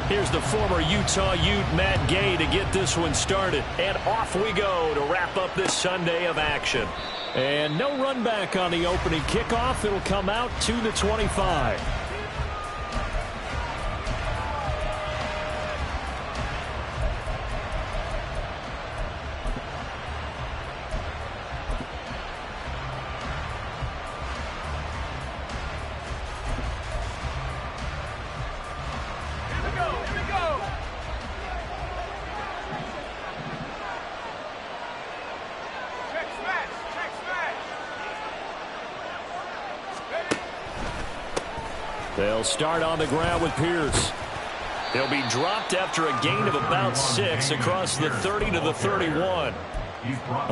Here's the former Utah Ute, Matt Gay, to get this one started. And off we go to wrap up this Sunday of action. And no run back on the opening kickoff. It'll come out to the 25. They'll start on the ground with Pierce. He'll be dropped after a gain of about 6 across the 30 to the 31.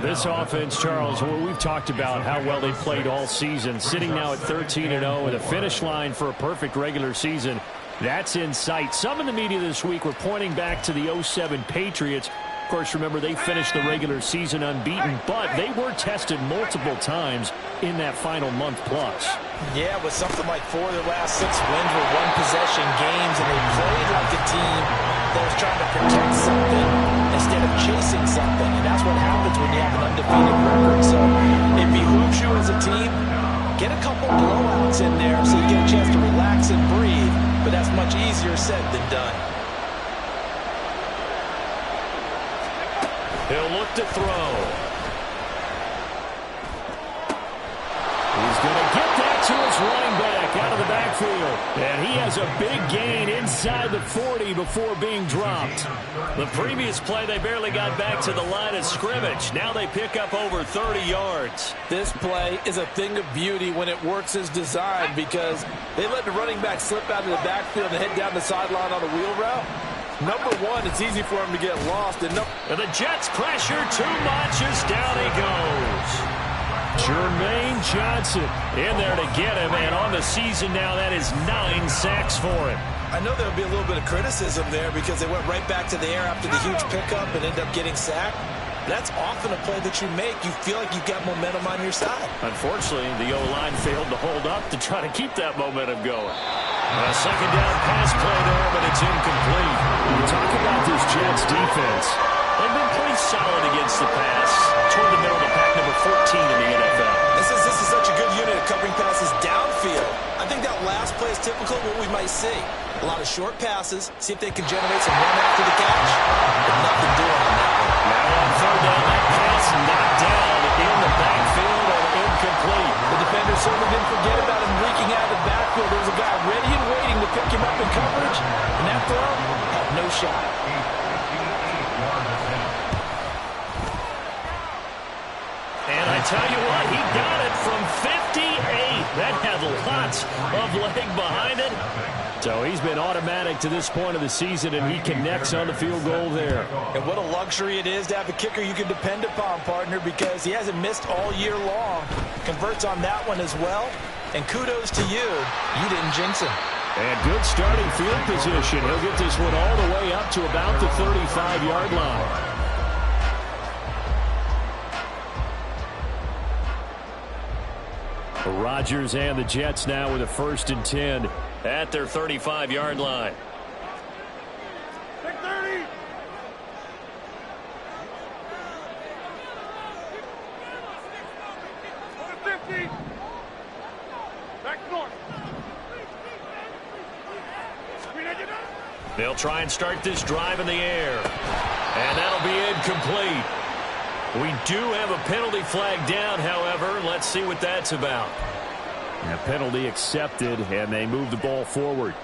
This offense, Charles, we've talked about how well they played all season, sitting now at 13-0 and a finish line for a perfect regular season. That's in sight. Some in the media this week were pointing back to the 07 Patriots. Of course, remember, they finished the regular season unbeaten, but they were tested multiple times in that final month plus. Yeah, with something like 4 of their last 6 wins were one-possession games, and they played like a team that was trying to protect something instead of chasing something, and that's what happens when you have an undefeated record. So it behooves you as a team, get a couple blowouts in there so you get a chance to relax and breathe, but that's much easier said than done. He'll look to throw. He's going to get that to his running back out of the backfield. And he has a big gain inside the 40 before being dropped. The previous play, they barely got back to the line of scrimmage. Now they pick up over 30 yards. This play is a thing of beauty when it works as designed, because they let the running back slip out of the backfield and head down the sideline on a wheel route. Number one, it's easy for him to get lost. And the Jets pressure too much as down he goes. Jermaine Johnson in there to get him, and on the season now, that is 9 sacks for him. I know there will be a little bit of criticism there because they went right back to the air after the huge pickup and ended up getting sacked. That's often a play that you make. You feel like you've got momentum on your side. Unfortunately, the O-line failed to hold up to try to keep that momentum going. A second down pass play there, but it's incomplete. We talk about this Jets defense. They've been pretty solid against the pass. Toward the middle of the pack, number 14 in the NFL. This is such a good unit of covering passes downfield. I think that last play is typical of what we might see. A lot of short passes. See if they can generate some run after the catch. But nothing doing on that one. Now on third down, that pass knocked down in the backfield and incomplete. The defender certainly didn't forget about him leaking out of the backfield. There was a guy ready and waiting to pick him up in coverage, and that throw had no shot. And I tell you what, he got it from 58. That had lots of leg behind it. So he's been automatic to this point of the season, and he connects on the field goal there. And what a luxury it is to have a kicker you can depend upon, partner, because he hasn't missed all year long. Converts on that one as well. And kudos to you. You didn't jinx him. And good starting field position. He'll get this one all the way up to about the 35-yard line. Rodgers and the Jets now with a 1st and 10 at their 35-yard line. Take 30. Over 50. Back north. They'll try and start this drive in the air. And that'll be incomplete. We do have a penalty flag down, however. Let's see what that's about. And a penalty accepted, and they move the ball forward.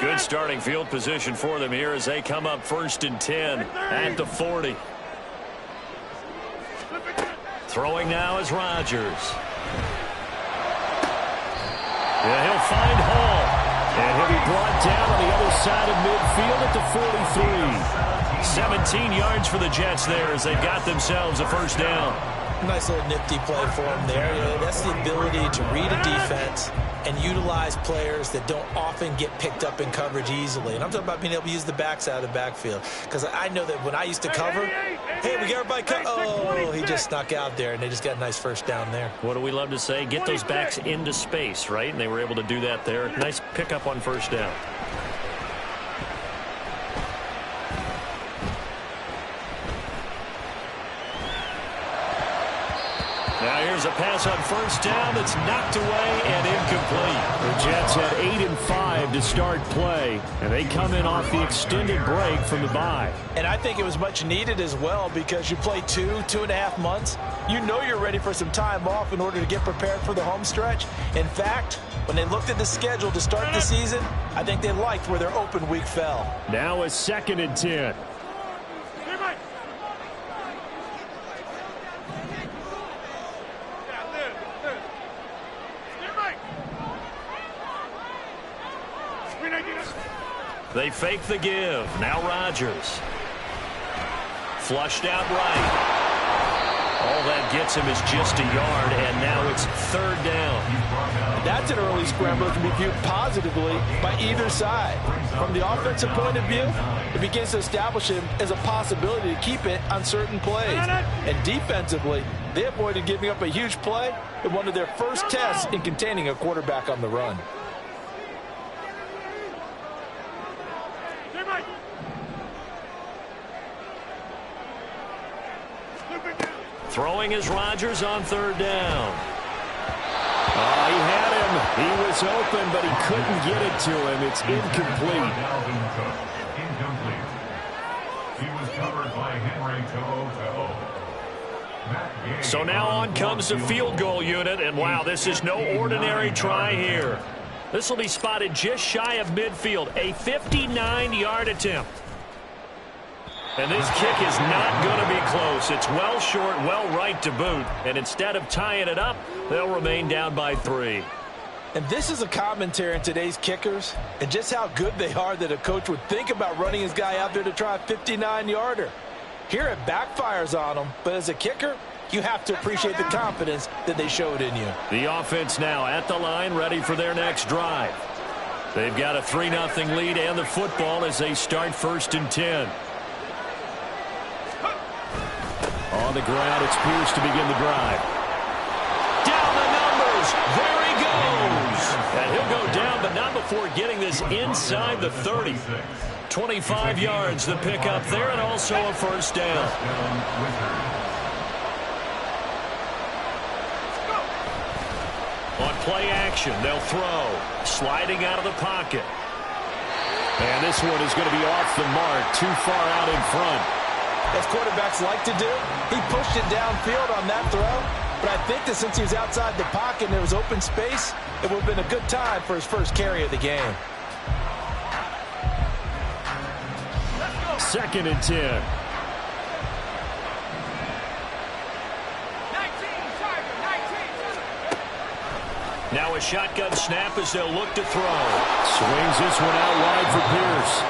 Good starting field position for them here as they come up 1st and 10 at the 40. Throwing now is Rodgers. Yeah, he'll find Hall. And he'll be brought down on the other side of midfield at the 43. 17 yards for the Jets there as they've got themselves a 1st down. Nice little nifty play for him there. You know, that's the ability to read a defense and utilize players that don't often get picked up in coverage easily. And I'm talking about being able to use the backside of the backfield. Because I know that when I used to cover, hey, we got everybody covered. Oh, he just snuck out there, and they just got a nice first down there. What do we love to say? Get those backs into space, right? And they were able to do that there. Nice pickup on first down. Now here's a pass on first down that's knocked away and incomplete. The Jets had 8 and 5 to start play, and they come in off the extended break from the bye. And I think it was much needed as well, because you play 2.5 months. You know you're ready for some time off in order to get prepared for the home stretch. In fact, when they looked at the schedule to start the season, I think they liked where their open week fell. Now a 2nd and 10. They fake the give. Now Rodgers. Flushed out right. All that gets him is just a yard, and now it's 3rd down. That's an early scramble that can be viewed positively by either side. From the offensive point of view, it begins to establish him as a possibility to keep it on certain plays. And defensively, they avoided giving up a huge play in one of their first tests in containing a quarterback on the run. Throwing is Rodgers on 3rd down. Oh, he had him. He was open, but he couldn't get it to him. It's incomplete. He was covered by Henry To'o. So now on comes the field goal unit, and wow, this is no ordinary try here. This will be spotted just shy of midfield, a 59-yard attempt. And this kick is not going to be close. It's well short, well right to boot. And instead of tying it up, they'll remain down by 3. And this is a commentary on today's kickers and just how good they are that a coach would think about running his guy out there to try a 59-yarder. Here it backfires on him, but as a kicker, you have to appreciate the confidence that they showed in you. The offense now at the line, ready for their next drive. They've got a 3-0 lead and the football as they start 1st and 10. On the ground, it's Pierce to begin the drive. Down the numbers. There he goes. And he'll go down, but not before getting this inside the 30. 25 yards the pickup there, and also a 1st down. On play action, they'll throw. Sliding out of the pocket. And this one is going to be off the mark, too far out in front. As quarterbacks like to do, he pushed it downfield on that throw. But I think that since he was outside the pocket and there was open space, it would have been a good time for his first carry of the game. 2nd and 10. Now a shotgun snap as they'll look to throw. Swings this one out wide for Pierce.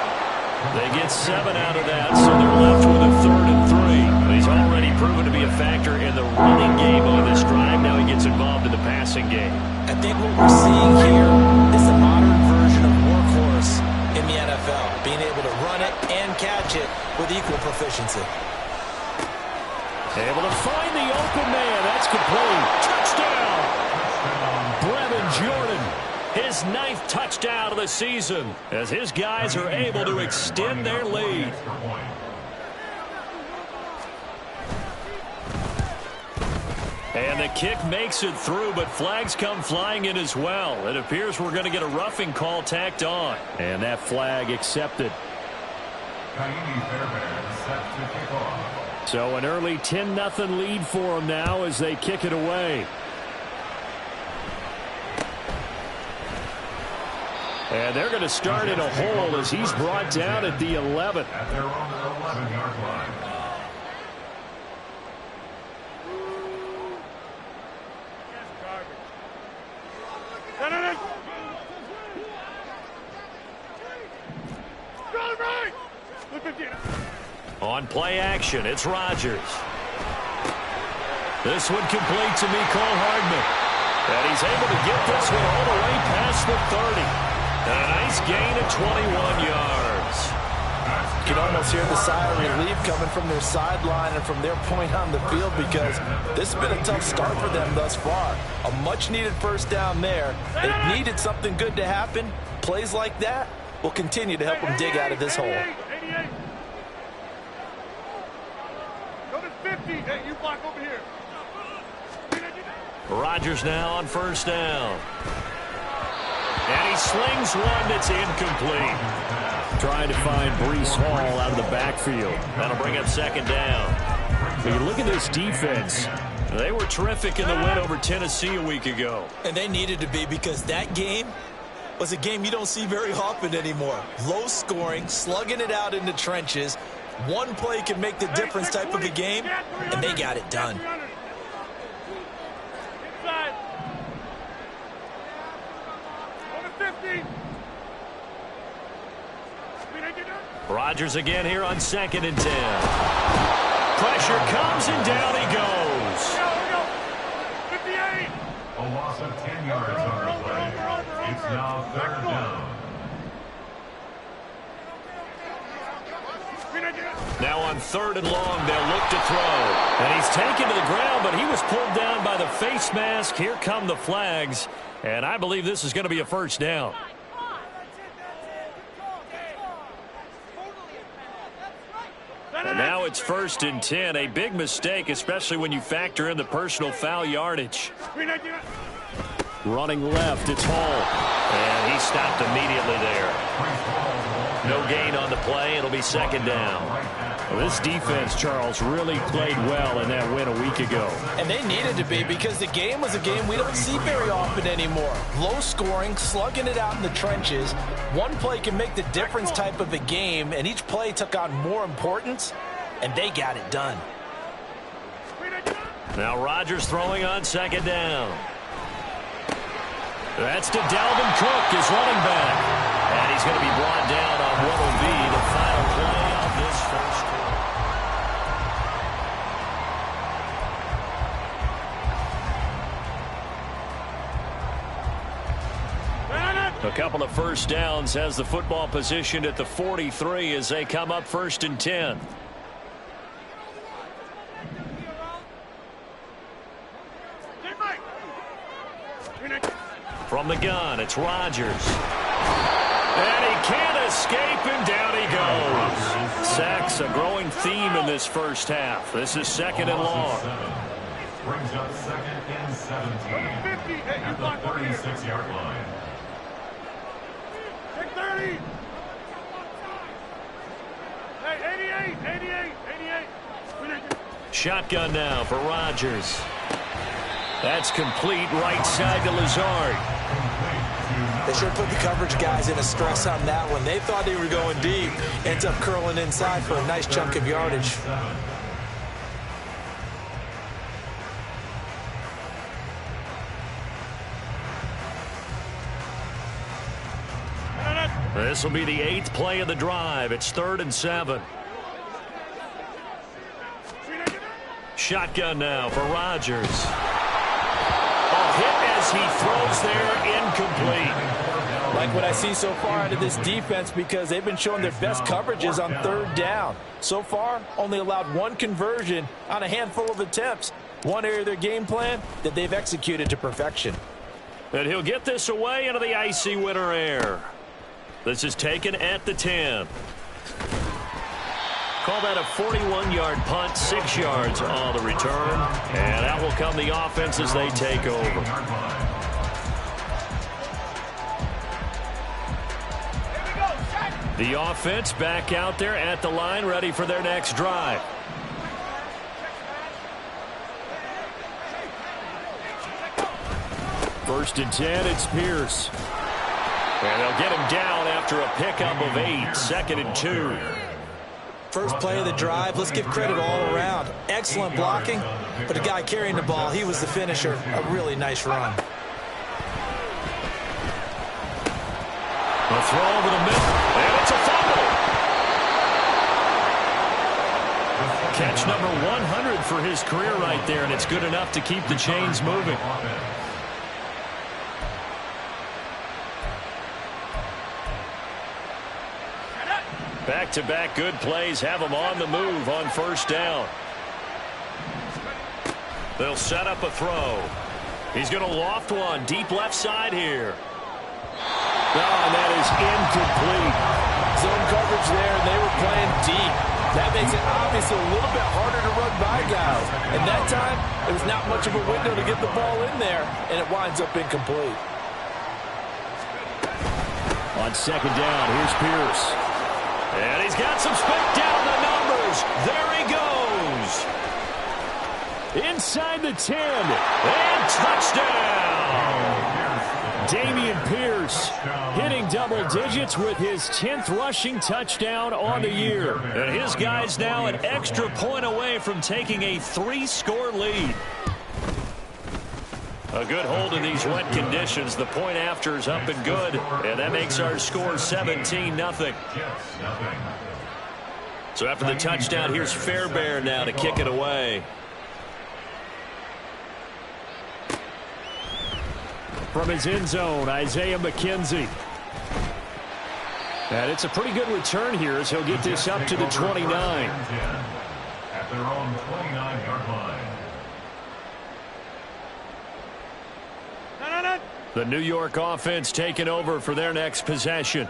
They get 7 out of that, so they're left with a 3rd and 3. He's already proven to be a factor in the running game on this drive. Now he gets involved in the passing game. I think what we're seeing here is the modern version of workhorse in the NFL, being able to run it and catch it with equal proficiency. Able to find the open man. That's complete. Touchdown! Brevin Jordan. His 9th touchdown of the season as his guys are able to extend their lead. And the kick makes it through, but flags come flying in as well. It appears we're going to get a roughing call tacked on. And that flag accepted. So an early 10-0 lead for them now as they kick it away. And they're going to start in a hole as he's brought down at the 11. At their own 11-yard line. On play action, it's Rodgers. This one complete to Mecole Hardman. And he's able to get this one all the way past the 30. And a nice gain of 21 yards. You can almost hear the sigh of relief coming from their sideline and from their point on the field, because this has been a tough start for them thus far. A much-needed first down there. They needed something good to happen. Plays like that will continue to help them dig out of this hole. 88. Go to 50. Hey, you block over here. Rodgers now on first down. And he slings one that's incomplete. Trying to find Breece Hall out of the backfield. That'll bring up second down. When you look at this defense, they were terrific in the win over Tennessee a week ago. And they needed to be, because that game was a game you don't see very often anymore. Low scoring, slugging it out in the trenches. One play can make the difference type of a game, and they got it done. Inside. Go to 50. Rodgers again here on 2nd and 10. Pressure comes and down he goes. 58. A loss of 10 yards on the play. It's now 3rd down. Now on 3rd and long, they'll look to throw. And he's taken to the ground, but he was pulled down by the face mask. Here come the flags. And I believe this is going to be a first down. And now it's 1st and 10. A big mistake, especially when you factor in the personal foul yardage. Running left, it's Hall. And he stopped immediately there. No gain on the play. It'll be 2nd down. Well, this defense, Charles, really played well in that win a week ago. And they needed to be, because the game was a game we don't see very often anymore. Low scoring, slugging it out in the trenches. One play can make the difference type of a game, and each play took on more importance, and they got it done. Now Rodgers throwing on 2nd down. That's to Dalvin Cook, his running back. And he's going to be brought down on what will be the final play of this first quarter. A couple of first downs has the football positioned at the 43 as they come up 1st and 10. From the gun, it's Rodgers. And he can't escape, and down he goes. Sacks, a growing theme in this first half. This is 2nd and long. Brings up 2nd and 17 at the 36-yard line. Take 30. Hey, 88. Shotgun now for Rodgers. That's complete, right side to Lazard. They sure put the coverage guys in a stress on that one. They thought they were going deep. Ends up curling inside for a nice chunk of yardage. This will be the 8th play of the drive. It's 3rd and 7. Shotgun now for Rodgers. A hit as he throws there, incomplete. Like what I see so far out of this defense, because they've been showing their best coverages on 3rd down. So far, only allowed one conversion on a handful of attempts. One area of their game plan that they've executed to perfection. And he'll get this away into the icy winter air. This is taken at the 10. Call that a 41-yard punt, 6 yards on the return. And out will come the offense as they take over. The offense back out there at the line, ready for their next drive. First and 10, it's Pierce. And they'll get him down after a pickup of 8, 2nd and 2. First play of the drive, let's give credit all around. Excellent blocking, but the guy carrying the ball, he was the finisher. A really nice run. A throw over the middle, and it's a fumble. Catch number 100 for his career right there, and it's good enough to keep the chains moving. Back-to-back good plays have him on the move on first down. They'll set up a throw. He's going to loft one deep left side here. Oh, and that is incomplete. Zone coverage there, and they were playing deep. That makes it obviously a little bit harder to run by guys. And that time, it was not much of a window to get the ball in there, and it winds up incomplete. On second down, here's Pierce. And he's got some spit down the numbers. There he goes. Inside the 10. And touchdown. Dameon Pierce hitting double digits with his 10th rushing touchdown on the year. And his guys now an extra point away from taking a 3-score lead. A good hold in these wet conditions. The point after is up and good. And that makes our score 17-0. So after the touchdown, here's Fairbairn now to kick it away. From his end zone, Isaiah McKenzie. And it's a pretty good return here as he'll get this up to the 29. At their own 29-yard line. The New York offense taking over for their next possession.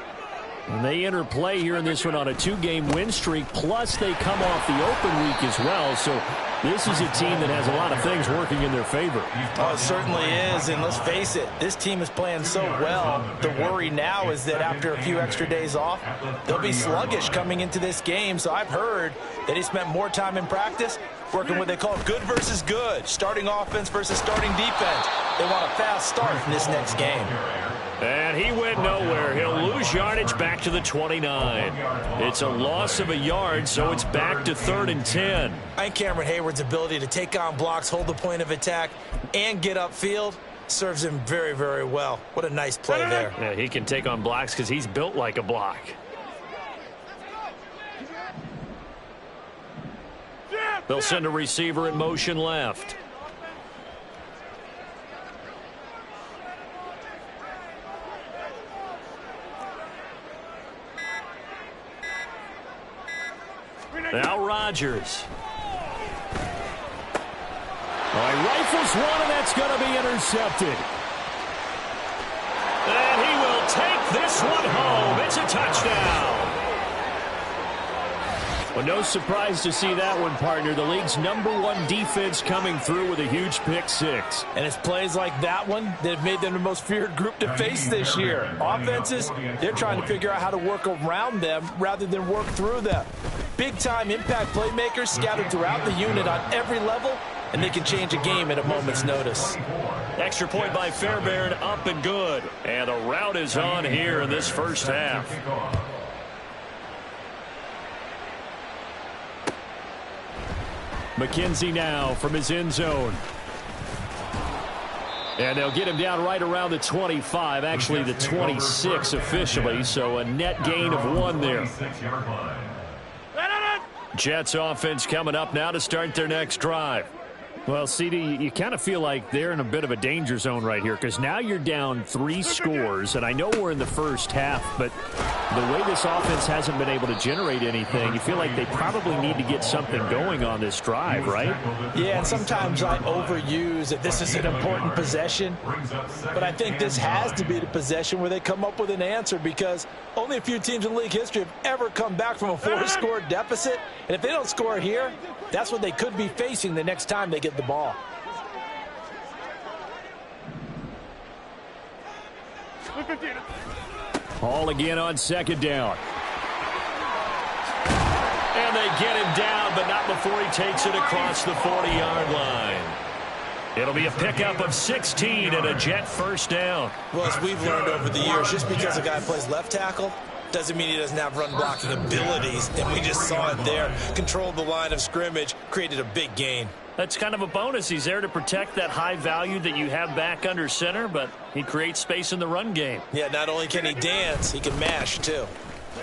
And they enter play here in this one on a 2-game win streak, plus they come off the open week as well. So this is a team that has a lot of things working in their favor. Oh, it certainly is, and let's face it, this team is playing so well. The worry now is that after a few extra days off, they'll be sluggish coming into this game. So I've heard that he spent more time in practice working what they call good versus good, starting offense versus starting defense. They want a fast start in this next game. And he went nowhere. He'll lose yardage back to the 29. It's a loss of a yard, so it's back to 3rd and 10. And Cameron Hayward's ability to take on blocks, hold the point of attack, and get upfield serves him very, very well. What a nice play there. Yeah, he can take on blocks because he's built like a block. They'll send a receiver in motion left. Now Rodgers. Oh, he rifles one, and that's going to be intercepted. And he will take this one home. It's a touchdown. Well, no surprise to see that one, partner. The league's #1 defense coming through with a huge pick six. And it's plays like that one that have made them the most feared group to face this year. Offenses, they're trying to figure out how to work around them rather than work through them. Big-time impact playmakers scattered throughout the unit on every level, and they can change a game at a moment's notice. Extra point by Fairbairn, up and good. And the route is on here in this first half. McKenzie now from his end zone. And they'll get him down right around the 25, actually the 26 officially, so a net gain of 1 there. Jets offense coming up now to start their next drive. Well, CD, you kind of feel like they're in a bit of a danger zone right here because now you're down 3 scores, and I know we're in the first half, but the way this offense hasn't been able to generate anything, you feel like they probably need to get something going on this drive, right? Yeah, and sometimes I overuse that this is an important possession, but I think this has to be the possession where they come up with an answer because only a few teams in league history have ever come back from a 4-score deficit, and if they don't score here, that's what they could be facing the next time they get the ball. Ball again on second down. And they get him down, but not before he takes it across the 40-yard line. It'll be a pickup of 16 and a Jet first down. Well, as we've learned over the years, just because a guy plays left tackle doesn't mean he doesn't have run blocking abilities, and we just saw it there. Controlled the line of scrimmage, created a big gain. That's kind of a bonus. He's there to protect that high value that you have back under center, but he creates space in the run game. Yeah, not only can he dance, he can mash, too.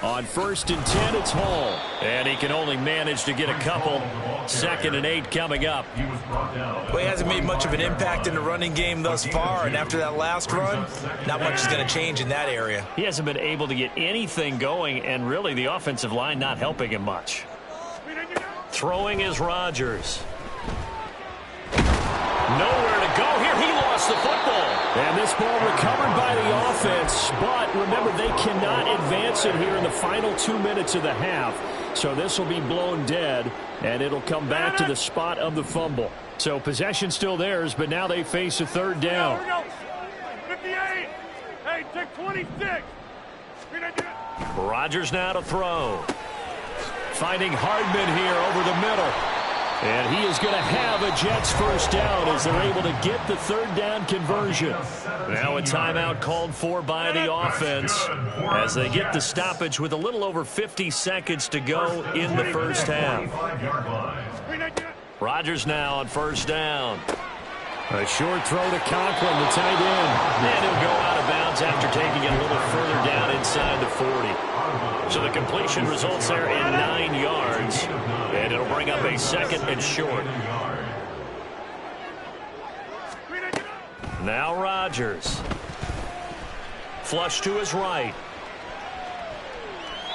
On 1st and 10, it's Hall. And he can only manage to get a couple. 2nd and 8 coming up. Well, he hasn't made much of an impact in the running game thus far, and after that last run, not much is going to change in that area. He hasn't been able to get anything going, and really the offensive line not helping him much. Throwing is Rodgers. Nowhere to go here. He lost the football. And this ball recovered by the offense. But remember, they cannot advance it here in the final 2 minutes of the half. So this will be blown dead, and it'll come back to the spot of the fumble. So possession still theirs, but now they face a 3rd down. Here we go. 58. Hey, take 26. Rodgers now to throw. Finding Hardman here over the middle. And he is going to have a Jets 1st down as they're able to get the 3rd down conversion. Now a timeout called for by the offense as they get the stoppage with a little over 50 seconds to go in the 1st half. Rodgers now on 1st down. A short throw to Conklin, the tight end. And he'll go out of bounds after taking it a little further down inside the 40. So the completion results there in 9 yards. And it'll bring up a 2nd and short. Now Rodgers. Flush to his right.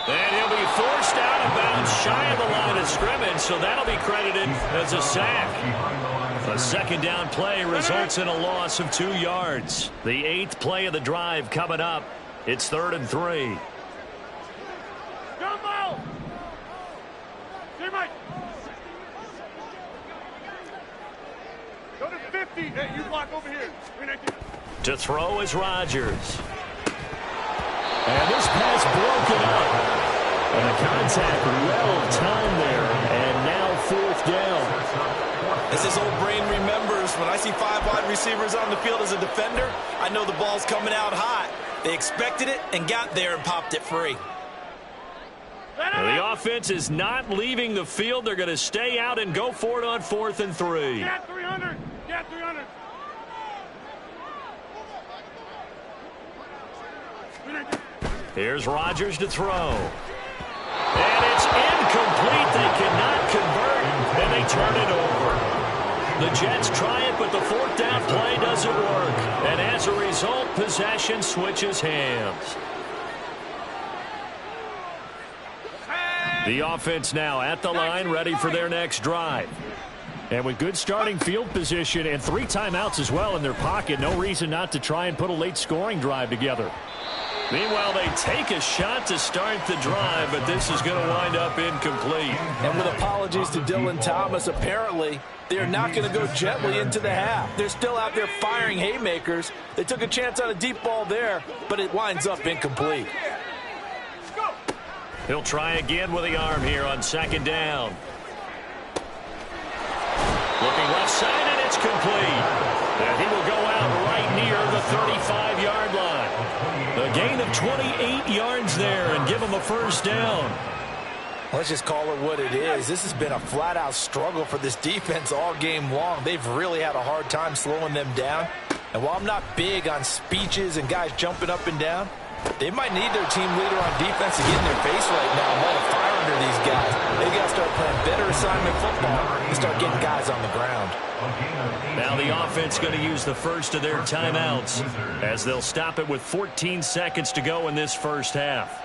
And he'll be forced out of bounds shy of the line of scrimmage, so that'll be credited as a sack. A 2nd down play results in a loss of 2 yards. The 8th play of the drive coming up. It's 3rd and 3. Go to 50. Hey, you block over here. To throw is Rodgers. And this pass broken up. And a contact well timed there. And now 4th down. As his old brain remembers, when I see 5 wide receivers on the field as a defender, I know the ball's coming out hot. They expected it and got there and popped it free. The offense is not leaving the field. They're going to stay out and go for it on 4th and 3. Get 300. Get 300. Here's Rodgers to throw. And it's incomplete. They cannot convert, and they turn it over. The Jets try it, but the 4th down play doesn't work. And as a result, possession switches hands. The offense now at the line, ready for their next drive. And with good starting field position and 3 timeouts as well in their pocket, no reason not to try and put a late scoring drive together. Meanwhile, they take a shot to start the drive, but this is going to wind up incomplete. And with apologies to Dylan Thomas, apparently they're not going to go gently into the half. They're still out there firing haymakers. They took a chance on a deep ball there, but it winds up incomplete. He'll try again with the arm here on 2nd down. Looking left side, and it's complete. And he will go out right near the 35-yard line. A gain of 28 yards there and give him a 1st down. Let's just call it what it is. This has been a flat-out struggle for this defense all game long. They've really had a hard time slowing them down. And while I'm not big on speeches and guys jumping up and down, they might need their team leader on defense to get in their face right now and light a fire under these guys. They got to start playing better assignment football and start getting guys on the ground. Now the offense going to use the first of their timeouts as they'll stop it with 14 seconds to go in this 1st half.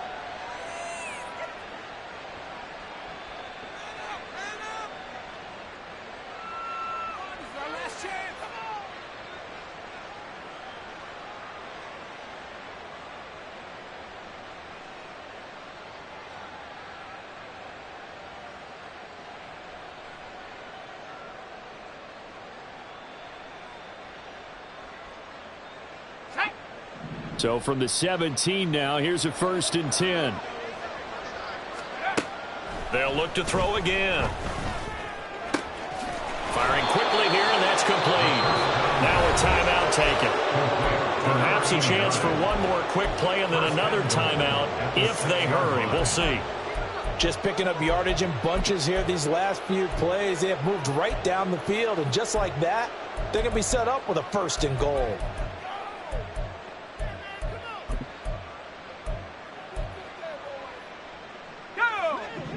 So from the 17 now, here's a 1st and 10. They'll look to throw again. Firing quickly here, and that's complete. Now a timeout taken. Perhaps a chance for one more quick play and then another timeout if they hurry. We'll see. Just picking up yardage in bunches here these last few plays. They have moved right down the field, and just like that, they're going to be set up with a 1st and goal.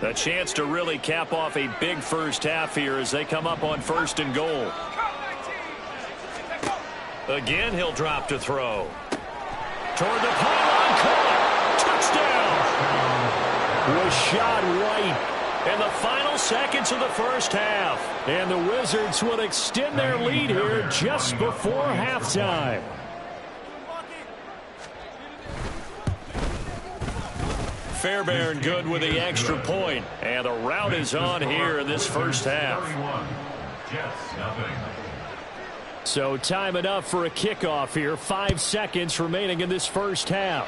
A chance to really cap off a big first half here as they come up on 1st and goal. Again, he'll drop to throw. Toward the pylon, caught. Touchdown. Was shot right in the final seconds of the first half. And the Wizards will extend their lead here just before halftime. Fairbairn good with the extra point. And the rout is on here in this first half. So time enough for a kickoff here. 5 seconds remaining in this first half.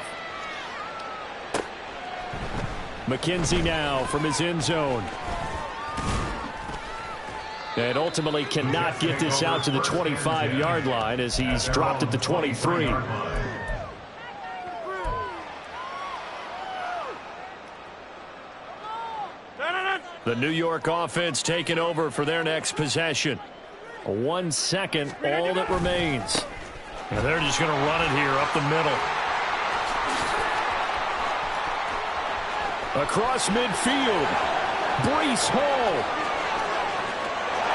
McKenzie now from his end zone. And ultimately cannot get this out to the 25-yard line as he's dropped at the 23. The New York offense taking over for their next possession. 1 second, all that remains. And they're just going to run it here up the middle. Across midfield, Breece Hall.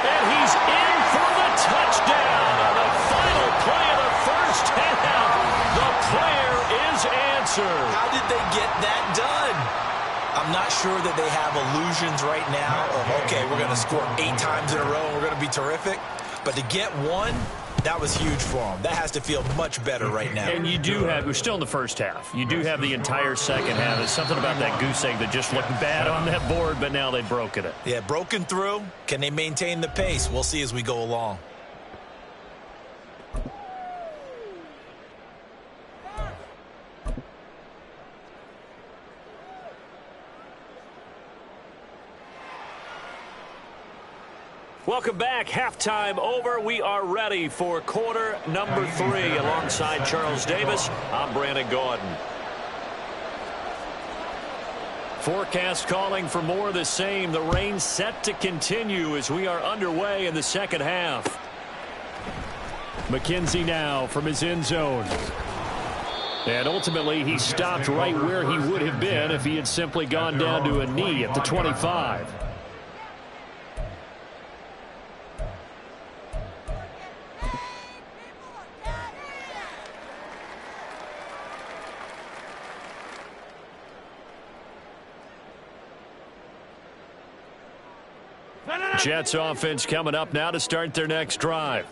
And he's in for the touchdown on the final play of the first half. The prayer is answered. How did they get that done? I'm not sure that they have illusions right now of, okay, we're going to score 8 times in a row and we're going to be terrific. But to get one, that was huge for them. That has to feel much better right now. And you do have, we're still in the first half. You do have the entire second half. There's something about that goose egg that just looked bad on that board, but now they've broken it. Yeah, broken through. Can they maintain the pace? We'll see as we go along. Welcome back. Halftime over. We are ready for quarter number 3. Alongside Charles Davis, I'm Brandon Gaudin. Forecast calling for more of the same. The rain set to continue as we are underway in the second half. McKenzie now from his end zone. And ultimately, he stopped right where he would have been if he had simply gone down to a knee at the 25. Jets offense coming up now to start their next drive.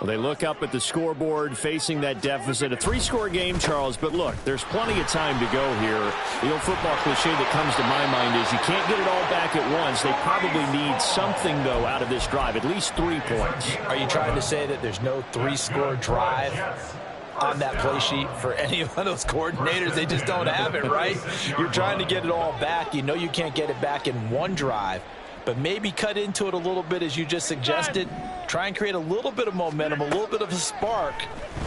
Well, they look up at the scoreboard facing that deficit. A 3-score game, Charles, but look, there's plenty of time to go here. The old football cliche that comes to my mind is you can't get it all back at once. They probably need something, though, out of this drive, at least 3 points. Are you trying to say that there's no 3-score drive on that play sheet for any one of those coordinators? They just don't have it, right? You're trying to get it all back. You know you can't get it back in one drive. But maybe cut into it a little bit as you just suggested. Try and create a little bit of momentum, a little bit of a spark,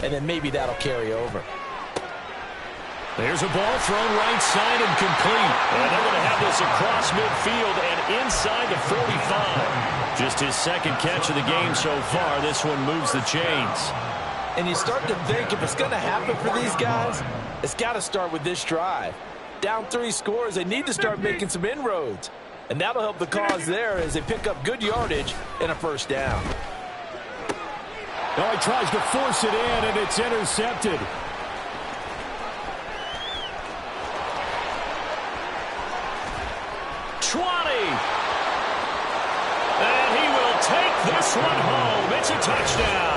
and then maybe that'll carry over. There's a ball thrown right side and complete. And they're going to have this across midfield and inside the 45. Just his second catch of the game so far. This one moves the chains. And you start to think if it's going to happen for these guys, it's got to start with this drive. Down 3 scores, they need to start making some inroads. And that'll help the cause there as they pick up good yardage and a first down. Oh, he tries to force it in, and it's intercepted. And he will take this one home. It's a touchdown.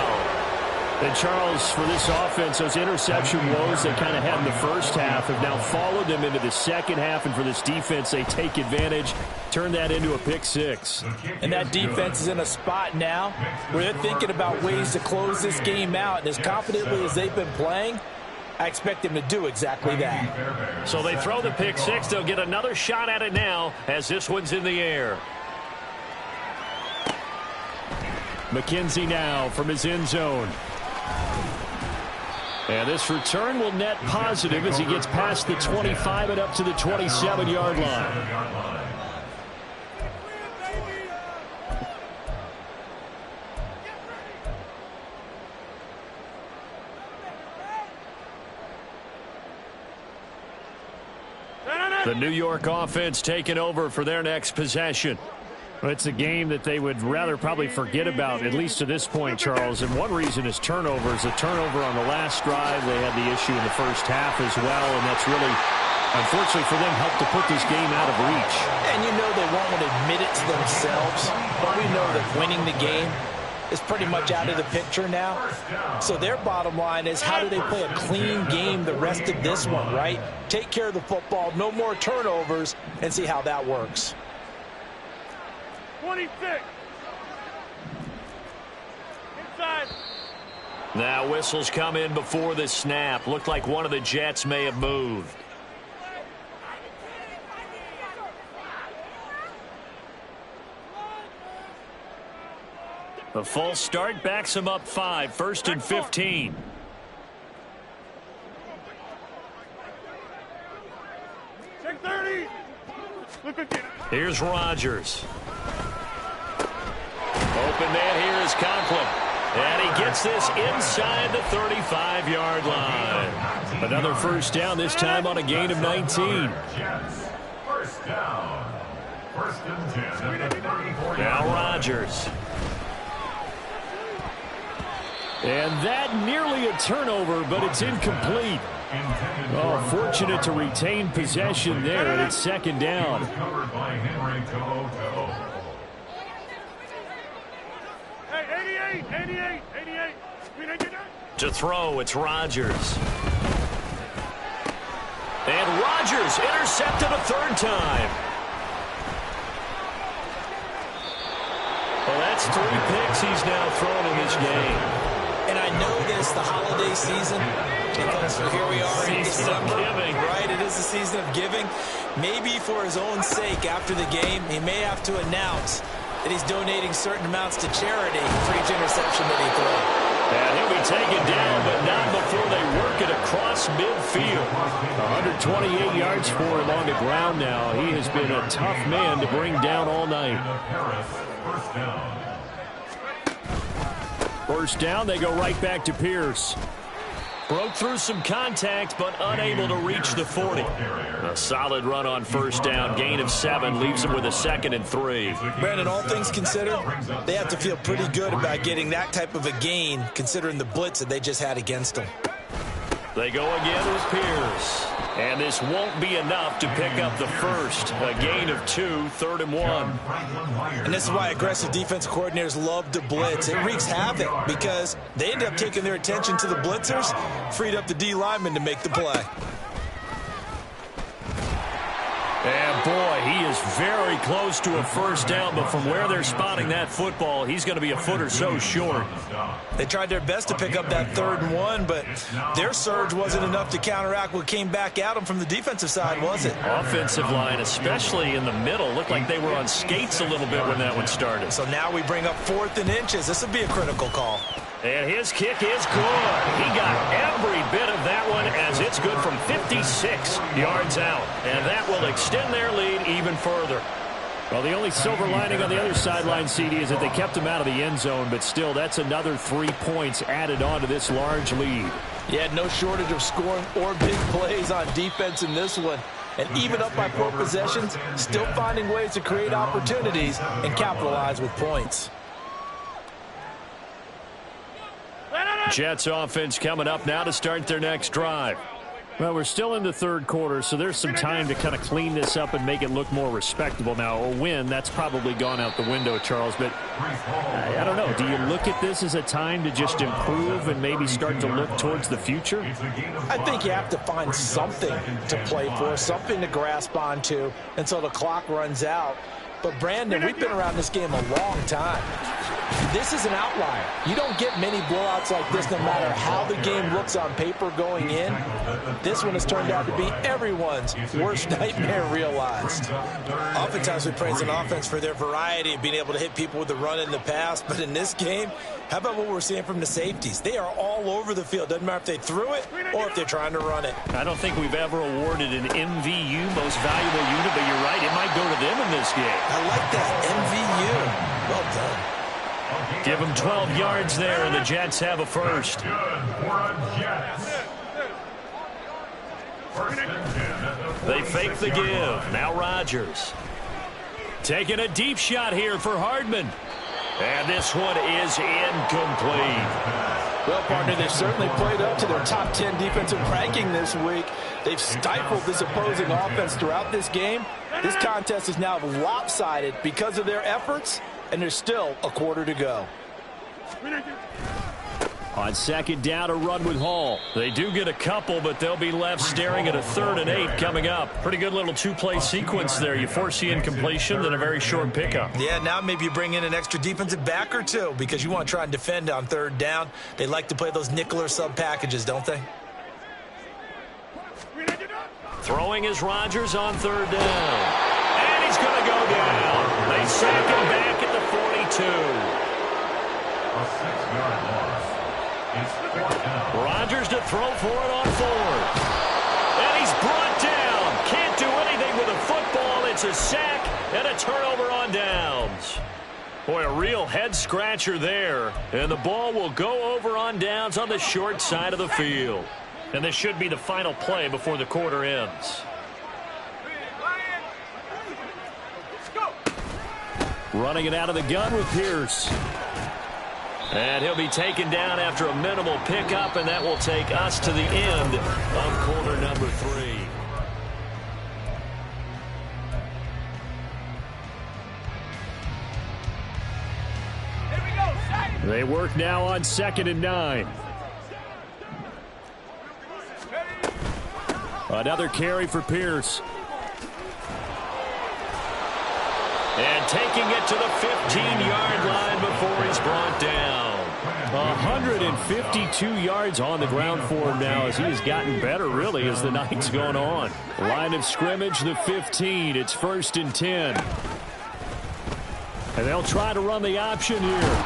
And Charles, for this offense, those interception woes they kind of had in the first half have now followed them into the second half. And for this defense, they take advantage, turn that into a pick 6. And that defense is in a spot now where they're thinking about ways to close this game out. And as confidently as they've been playing, I expect them to do exactly that. So they throw the pick 6. They'll get another shot at it now as this one's in the air. McKenzie now from his end zone. And this return will net positive as he gets past the 25 and up to the 27-yard line. The New York offense taking over for their next possession. It's a game that they would rather probably forget about, at least to this point, Charles. And one reason is turnovers. A turnover on the last drive. They had the issue in the first half as well, and that's really, unfortunately for them, helped to put this game out of reach. And you know they won't want to admit it to themselves, but we know that winning the game is pretty much out of the picture now. So their bottom line is, how do they play a clean game the rest of this one, right? Take care of the football, no more turnovers, and see how that works. 26. Inside. Now whistles come in before the snap. Looked like one of the Jets may have moved. The false start backs him up 5. 1st and 15. Check 30. Here's Rodgers. Open man here is Conklin. And he gets this inside the 35-yard line. Another first down, this time on a gain of 19. First down. 1st and 10 at the 34. Now Rodgers. And that nearly a turnover, but it's incomplete. Oh, fortunate to retain possession there, and it's 2nd down. Covered by Henry Toho. Hey, 88. To throw, it's Rodgers. And Rodgers intercepted a 3rd time. Well, that's 3 picks he's now thrown in this game. And I know this, the holiday season, because here we are in December, right? It is the season of giving. Maybe for his own sake, after the game, he may have to announce that he's donating certain amounts to charity for each interception that he throws. And he'll be taken down, but not before they work it across midfield. 128 yards for him on the ground now. He has been a tough man to bring down all night. First down. First down, they go right back to Pierce. Broke through some contact, but unable to reach the 40. A solid run on first down. Gain of 7 leaves them with a 2nd and 3. Brandon, all things considered, they have to feel pretty good about getting that type of a gain, considering the blitz that they just had against them. They go again with Pierce. And this won't be enough to pick up the first. A gain of 2, 3rd and 1. And this is why aggressive defense coordinators love to blitz. It wreaks havoc because they end up taking their attention to the blitzers, freed up the D lineman to make the play. And boy, he is very close to a first down, but from where they're spotting that football, he's going to be a foot or so short. They tried their best to pick up that 3rd and 1, but their surge wasn't enough to counteract what came back at them from the defensive side, was it? Offensive line, especially in the middle, looked like they were on skates a little bit when that one started. So now we bring up 4th and inches. This would be a critical call. And his kick is good. He got every bit of that one as it's good from 56 yards out. And that will extend their lead even further. Well, the only silver lining on the other sideline, CD, is that they kept him out of the end zone, but still, that's another 3 points added on to this large lead. Yeah, no shortage of scoring or big plays on defense in this one. And even up by 4 possessions, still finding ways to create opportunities and capitalize with points. Jets offense coming up now to start their next drive. Well, we're still in the 3rd quarter, so there's some time to kind of clean this up and make it look more respectable. Now, a win, that's probably gone out the window, Charles, but I don't know. Do you look at this as a time to just improve and maybe start to look towards the future? I think you have to find something to play for, something to grasp onto until the clock runs out. But, Brandon, we've been around this game a long time. This is an outlier. You don't get many blowouts like this no matter how the game looks on paper going in. This one has turned out to be everyone's worst nightmare realized. Oftentimes we praise an offense for their variety of being able to hit people with the run in the pass. But in this game, how about what we're seeing from the safeties? They are all over the field. Doesn't matter if they threw it or if they're trying to run it. I don't think we've ever awarded an MVU, most valuable unit, but you're right. It might go to them in this game. I like that, MVU. Well done. Give them 12 yards there, and the Jets have a first. Good for a Jets. First and 10 at the They fake the give. Now Rodgers. Taking a deep shot here for Hardman. And this one is incomplete. Well, partner, they've certainly played up to their top 10 defensive ranking this week. They've stifled this opposing offense throughout this game. This contest is now lopsided because of their efforts, and there's still a quarter to go. On second down, a run with Hall. They do get a couple, but they'll be left staring at a 3rd and 8 coming up. Pretty good little two-play sequence there. You force the incompletion, then a very short pickup. Yeah, now maybe you bring in an extra defensive back or two because you want to try and defend on 3rd down. They like to play those nickel or sub packages, don't they? Throwing is Rodgers on 3rd down. And he's going to go down. They sack him back at the 42. A 6-yard loss. It's 4th down. Rodgers to throw for it on 4th. And he's brought down. Can't do anything with a football. It's a sack and a turnover on downs. Boy, a real head-scratcher there. And the ball will go over on downs on the short side of the field. And this should be the final play before the quarter ends. Running it out of the gun with Pierce. And he'll be taken down after a minimal pickup, and that will take us to the end of quarter number 3. They work now on 2nd and 9. Another carry for Pierce. And taking it to the 15-yard line before he's brought down. 152 yards on the ground for him now as he has gotten better, really, as the night's gone on. Line of scrimmage, the 15. It's 1st and 10. And they'll try to run the option here.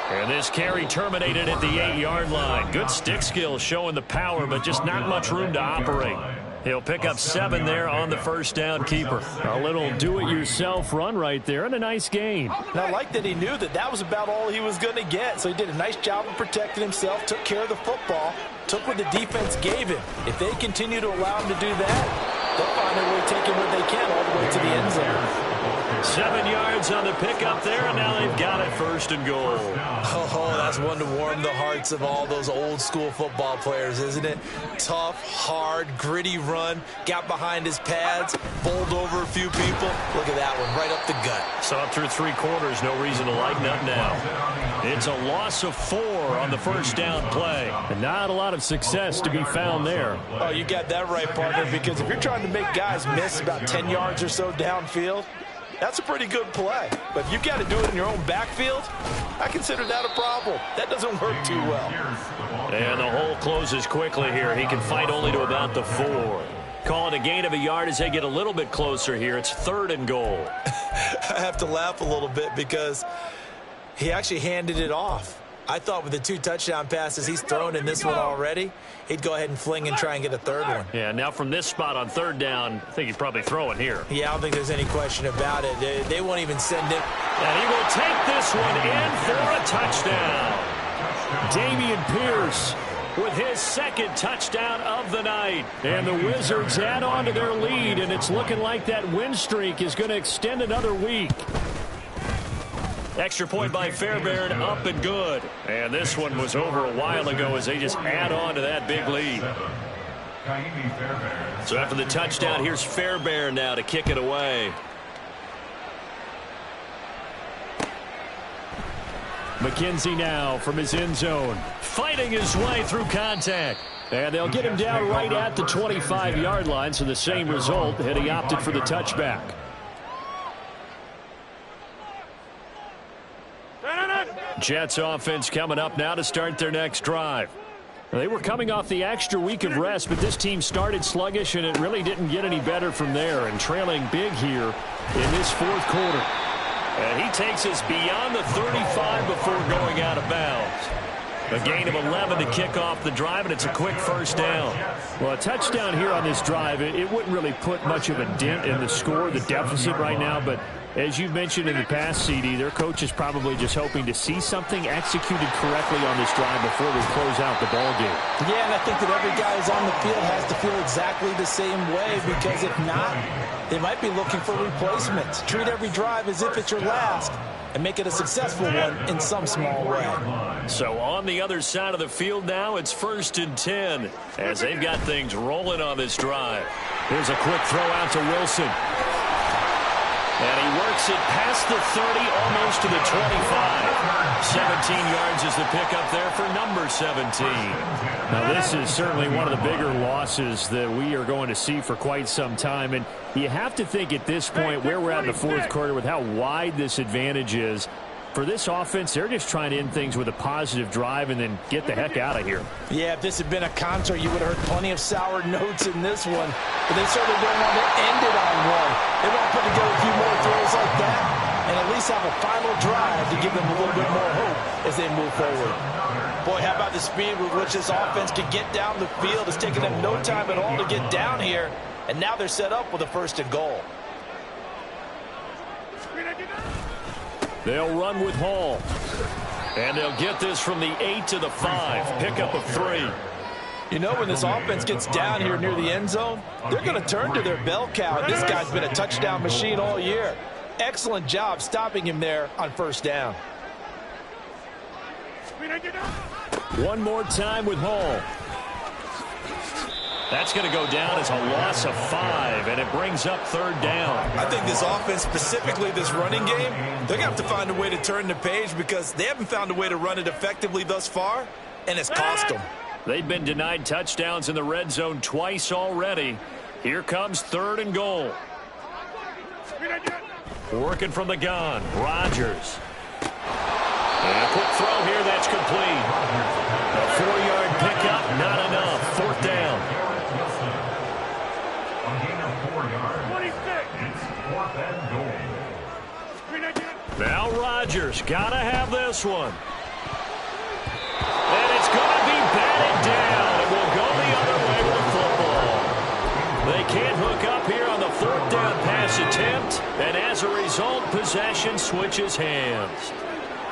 And this carry terminated at the 8-yard line. Good stick skills showing the power, but just not much room to operate. He'll pick up 7 there on the 1st down keeper. A little do-it-yourself run right there and a nice gain. And I like that he knew that that was about all he was going to get. So he did a nice job of protecting himself, took care of the football, took what the defense gave him. If they continue to allow him to do that, they'll find a way taking what they can all the way to the end zone. 7 yards on the pickup there, and now they've got it 1st and goal. Oh, that's one to warm the hearts of all those old-school football players, isn't it? Tough, hard, gritty run, got behind his pads, bowled over a few people. Look at that one, right up the gut. So up through 3 quarters, no reason to lighten up now. It's a loss of 4 on the 1st down play. And not a lot of success to be found there. Oh, you got that right, partner, because if you're trying to make guys miss about 10 yards or so downfield, that's a pretty good play. But if you've got to do it in your own backfield, I consider that a problem. That doesn't work too well. And the hole closes quickly here. He can fight only to about the 4. Call it a gain of a yard as they get a little bit closer here. It's 3rd and goal. I have to laugh a little bit because he actually handed it off. I thought with the 2 touchdown passes he's thrown in this one already, he'd go ahead and fling and try and get a 3rd one. Yeah, now from this spot on 3rd down, I think he's probably throwing here. Yeah, I don't think there's any question about it. They won't even send him. And he will take this one in for a touchdown. Dameon Pierce with his 2nd touchdown of the night. And the Wizards add on to their lead, and it's looking like that win streak is going to extend another week. Extra point by Fairbairn, up and good. And this one was over a while ago as they just add on to that big lead. So after the touchdown, here's Fairbairn now to kick it away. McKenzie now from his end zone, fighting his way through contact. And they'll get him down right at the 25-yard line, so the same result, and he opted for the touchback. Jets offense coming up now to start their next drive. They were coming off the extra week of rest, but this team started sluggish, and it really didn't get any better from there, and trailing big here in this 4th quarter. And he takes us beyond the 35 before going out of bounds. A gain of 11 to kick off the drive, and it's a quick 1st down. Well, a touchdown here on this drive, it wouldn't really put much of a dent in the score, the deficit right now, but As you've mentioned in the past, CD, their coach is probably just hoping to see something executed correctly on this drive before we close out the ball game. Yeah, and I think that every guy who's on the field has to feel exactly the same way, because if not, they might be looking for replacements. Treat every drive as if it's your last and make it a successful one in some small way. So on the other side of the field now, it's 1st and 10 as they've got things rolling on this drive. Here's a quick throw out to Wilson. And he works it past the 30, almost to the 25. 17 yards is the pickup there for number 17. Now, this is certainly one of the bigger losses that we are going to see for quite some time. And you have to think at this point where we're at in the fourth quarter with how wide this advantage is. For this offense, they're just trying to end things with a positive drive and then get the heck out of here. Yeah, if this had been a concert, you would have heard plenty of sour notes in this one. But they certainly don't want to end it on one. They want to put together a few more throws like that and at least have a final drive to give them a little bit more hope as they move forward. Boy, how about the speed with which this offense can get down the field? It's taken them no time at all to get down here. And now they're set up with a 1st and goal. They'll run with Hall. And they'll get this from the 8 to the 5. Pickup of 3. You know, when this offense gets down here near the end zone, they're going to turn to their bell cow. This guy's been a touchdown machine all year. Excellent job stopping him there on 1st down. One more time with Hall. That's going to go down as a loss of 5, and it brings up 3rd down. I think this offense, specifically this running game, they're going to have to find a way to turn the page because they haven't found a way to run it effectively thus far, and it's cost them. They've been denied touchdowns in the red zone twice already. Here comes 3rd and goal. Working from the gun, Rodgers. And a quick throw here, that's complete. A 4-yard pickup, not enough. 4th down. A gain of 4 yards. 26. It's 4th and goal. Now Rodgers, gotta have this one. And it's gonna be batted down. It will go the other way with football. They can't hook up here on the 4th down pass attempt, and as a result, possession switches hands.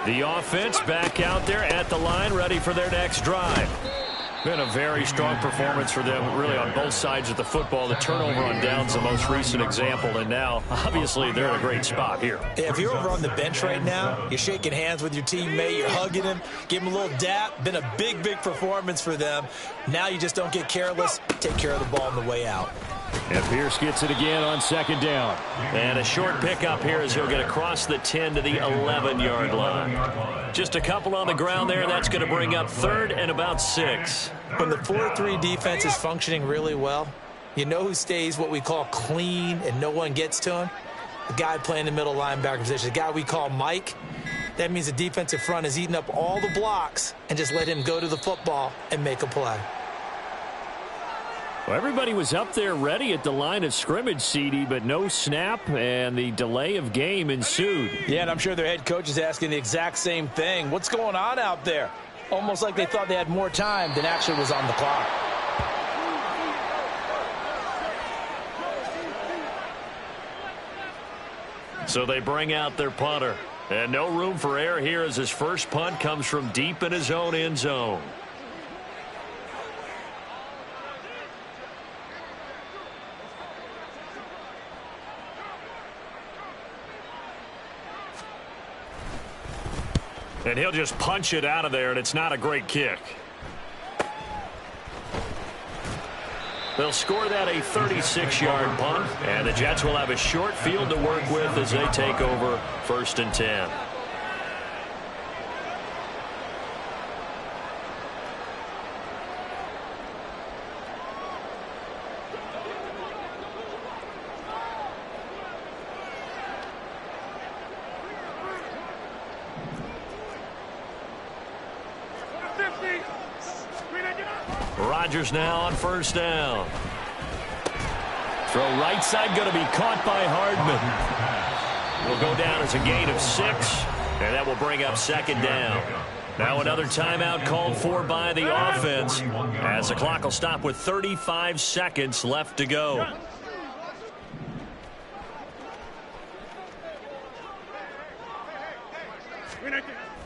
The offense back out there at the line, ready for their next drive. Been a very strong performance for them, really, on both sides of the football. The turnover on downs the most recent example, and now, obviously, they're in a great spot here. Yeah, if you're over on the bench right now, you're shaking hands with your teammate, you're hugging him, give him a little dap. Been a big, big performance for them. Now you just don't get careless. Take care of the ball on the way out. And Pierce gets it again on 2nd down. And a short pickup here as he'll get across the 10 to the 11-yard line. Just a couple on the ground there. That's going to bring up 3rd and about 6. When the 4-3 defense is functioning really well, you know who stays what we call clean and no one gets to him? The guy playing the middle linebacker position, the guy we call Mike. That means the defensive front is eating up all the blocks and just let him go to the football and make a play. Well, everybody was up there ready at the line of scrimmage, CD, but no snap, and the delay of game ensued. Yeah, and I'm sure their head coach is asking the exact same thing. What's going on out there? Almost like they thought they had more time than actually was on the clock. So they bring out their punter. And no room for error here as his first punt comes from deep in his own end zone. And he'll just punch it out of there, and it's not a great kick. They'll score that a 36-yard punt, and the Jets will have a short field to work with as they take over 1st and 10. Rodgers now on 1st down. Throw right side going to be caught by Hardman. Will go down as a gain of 6, and that will bring up 2nd down. Now another timeout called for by the offense as the clock will stop with 35 seconds left to go.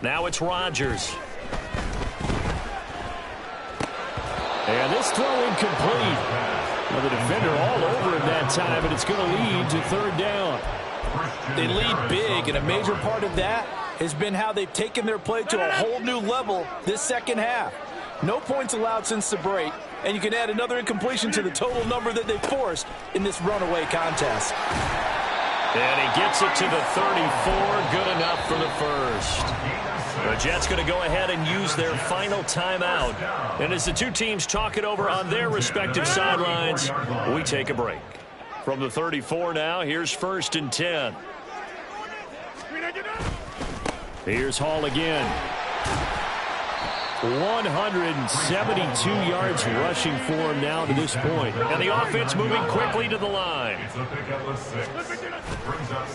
Now it's Rodgers. And this throw incomplete. Well, the defender all over him that time, but it's going to lead to third down. They lead big, and a major part of that has been how they've taken their play to a whole new level this second half. No points allowed since the break, and you can add another incompletion to the total number that they forced in this runaway contest. And he gets it to the 34. Good enough for the first. The Jets going to go ahead and use their final timeout. And as the two teams talk it over on their respective sidelines, we take a break. From the 34 now, here's 1st and 10. Here's Hall again. 172 yards rushing for him now to this point. And the offense moving quickly to the line.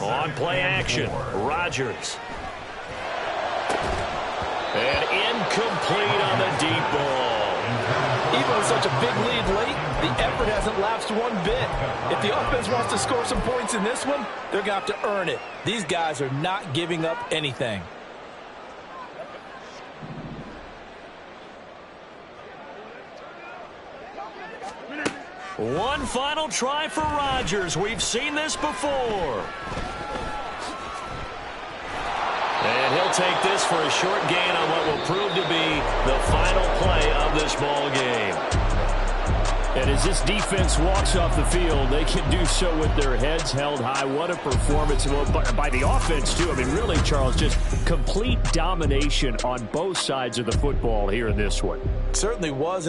On play action, Rodgers. And incomplete on the deep ball. Even with such a big lead late, the effort hasn't lapsed one bit. If the offense wants to score some points in this one, they're going to have to earn it. These guys are not giving up anything. One final try for Rodgers. We've seen this before. And he'll take this for a short gain on what will prove to be the final play of this ball game. And as this defense walks off the field, they can do so with their heads held high. What a performance by the offense, too. I mean, really, Charles, just complete domination on both sides of the football here in this one. Certainly was.